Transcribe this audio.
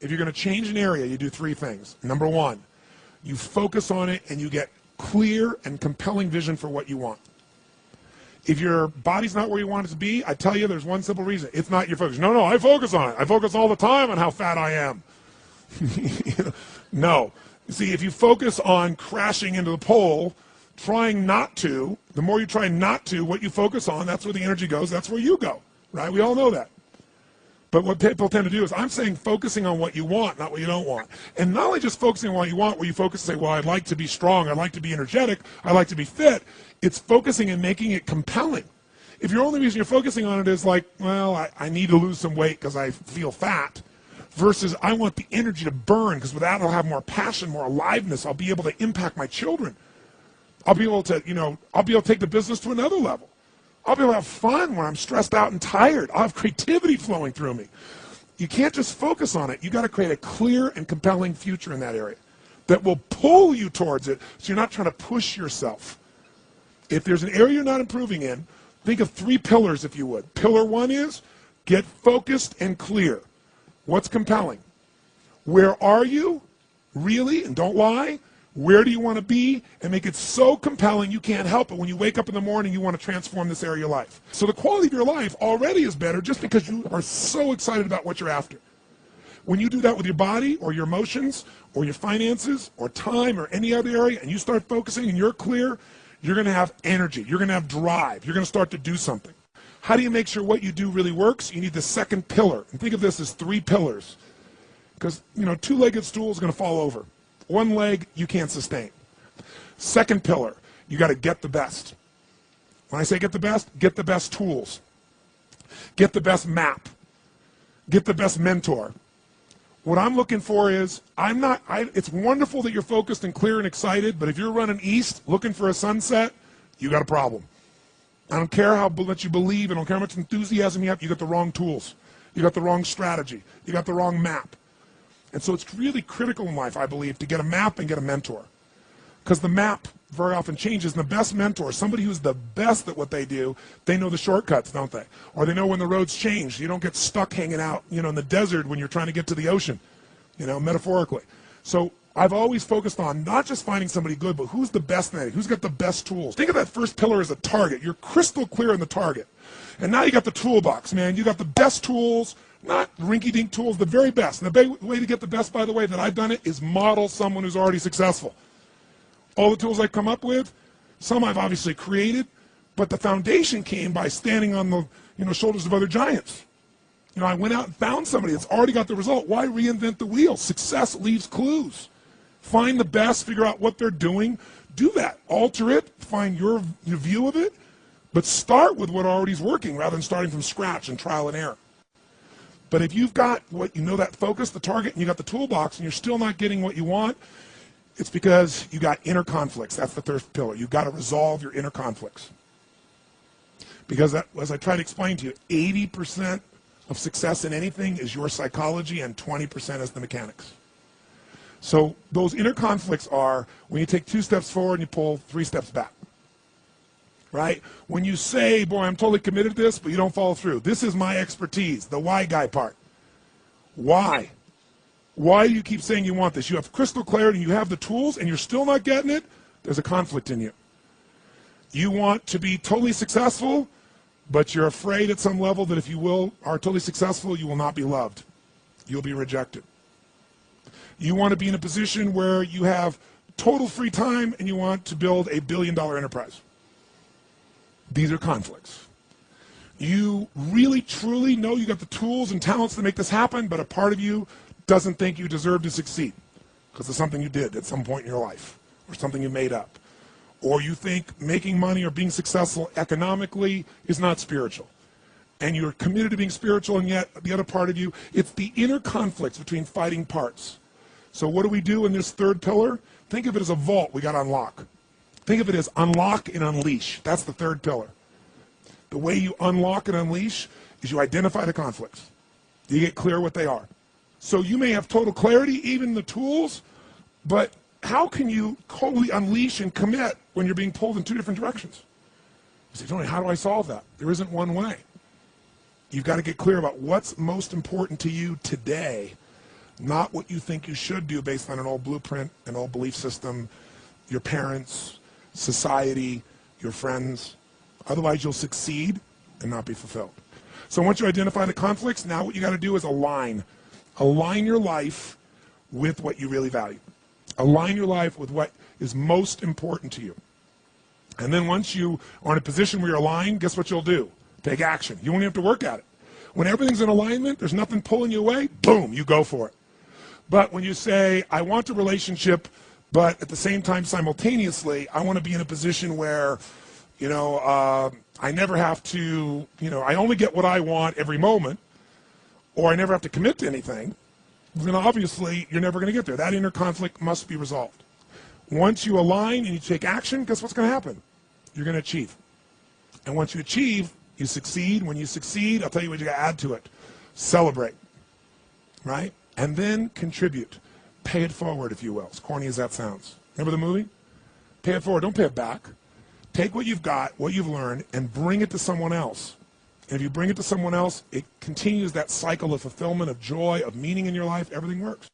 if you're going to change an area, you do three things. Number one, you focus on it and you get clear and compelling vision for what you want. If your body's not where you want it to be, I tell you there's one simple reason. It's not your focus. No, I focus on it. I focus all the time on how fat I am. No. See, if you focus on crashing into the pole, trying not to, the more you try not to, what you focus on, that's where the energy goes, that's where you go, right? We all know that. But what people tend to do is, I'm saying focusing on what you want, not what you don't want. And not only just focusing on what you want, where you focus and say, well, I'd like to be strong, I'd like to be energetic, I'd like to be fit. It's focusing and making it compelling. If your only reason you're focusing on it is like, well, I need to lose some weight because I feel fat, versus I want the energy to burn because with that I'll have more passion, more aliveness, I'll be able to impact my children. I'll be able to, I'll be able to take the business to another level. I'll be able to have fun when I'm stressed out and tired. I'll have creativity flowing through me. You can't just focus on it. You got to create a clear and compelling future in that area that will pull you towards it so you're not trying to push yourself. If there's an area you're not improving in, think of three pillars, if you would. Pillar one is get focused and clear. What's compelling? Where are you? Really? And don't lie. Where do you want to be? And make it so compelling you can't help it. When you wake up in the morning, you want to transform this area of your life. So the quality of your life already is better just because you are so excited about what you're after. When you do that with your body or your emotions or your finances or time or any other area and you start focusing and you're clear, you're going to have energy. You're going to have drive. You're going to start to do something. How do you make sure what you do really works? You need the second pillar. And think of this as three pillars. Because, two-legged stool is going to fall over. One leg you can't sustain. Second pillar, you got to get the best. When I say get the best tools. Get the best map. Get the best mentor. What I'm looking for is, it's wonderful that you're focused and clear and excited, but if you're running east looking for a sunset, you got a problem. I don't care how much you believe, I don't care how much enthusiasm you have, you got the wrong tools. You got the wrong strategy. You got the wrong map. And so it's really critical in life, I believe, to get a map and get a mentor. Because the map very often changes, and the best mentor, somebody who's the best at what they do, they know the shortcuts, don't they? Or they know when the roads change. You don't get stuck hanging out, in the desert when you're trying to get to the ocean, metaphorically. So I've always focused on not just finding somebody good, but who's the best at it, who's got the best tools. Think of that first pillar as a target. You're crystal clear on the target. And now you got the toolbox, man. You got the best tools, not rinky-dink tools, the very best. And the way to get the best, by the way, that I've done it is model someone who's already successful. All the tools I come up with, some I've obviously created, but the foundation came by standing on the shoulders of other giants. I went out and found somebody that's already got the result. Why reinvent the wheel? Success leaves clues. Find the best, figure out what they're doing, do that. Alter it, find your view of it, but start with what already is working rather than starting from scratch and trial and error. But if you've got that focus, the target, and you got the toolbox, and you're still not getting what you want, it's because you got inner conflicts. That's the third pillar. You've got to resolve your inner conflicts. Because as I try to explain to you, 80% of success in anything is your psychology and 20% is the mechanics. So those inner conflicts are when you take 2 steps forward and you pull 3 steps back. Right? When you say, boy, I'm totally committed to this, but you don't follow through. This is my expertise, the why guy part. Why? Why do you keep saying you want this? You have crystal clarity, you have the tools, and you're still not getting it? There's a conflict in you. You want to be totally successful, but you're afraid at some level that if you are totally successful, you will not be loved. You'll be rejected. You want to be in a position where you have total free time and you want to build a billion-dollar enterprise. These are conflicts. You really, truly know you got the tools and talents to make this happen, but a part of you doesn't think you deserve to succeed because it's something you did at some point in your life or something you made up. Or you think making money or being successful economically is not spiritual. And you're committed to being spiritual, and yet the other part of you, it's the inner conflicts between fighting parts. So what do we do in this third pillar? Think of it as a vault we got to unlock. Think of it as unlock and unleash. That's the third pillar. The way you unlock and unleash is you identify the conflicts. You get clear what they are. So you may have total clarity, even the tools, but how can you totally unleash and commit when you're being pulled in 2 different directions? You say, Tony, how do I solve that? There isn't one way. You've got to get clear about what's most important to you today, not what you think you should do based on an old blueprint, an old belief system, your parents, society, your friends. Otherwise, you'll succeed and not be fulfilled. So once you identify the conflicts, now what you got to do is align. Align your life with what you really value. Align your life with what is most important to you. And then once you are in a position where you're aligned, guess what you'll do? Take action. You won't even have to work at it. When everything's in alignment, there's nothing pulling you away, boom, you go for it. But when you say, I want a relationship, but at the same time, simultaneously, I want to be in a position where, I never have to, I only get what I want every moment, or I never have to commit to anything, then obviously you're never going to get there. That inner conflict must be resolved. Once you align and you take action, guess what's going to happen? You're going to achieve. And once you achieve, you succeed. When you succeed, I'll tell you what you got to add to it. Celebrate, right? And then contribute. Pay it forward, if you will, as corny as that sounds. Remember the movie? Pay it forward. Don't pay it back. Take what you've got, what you've learned, and bring it to someone else. And if you bring it to someone else, it continues that cycle of fulfillment, of joy, of meaning in your life. Everything works.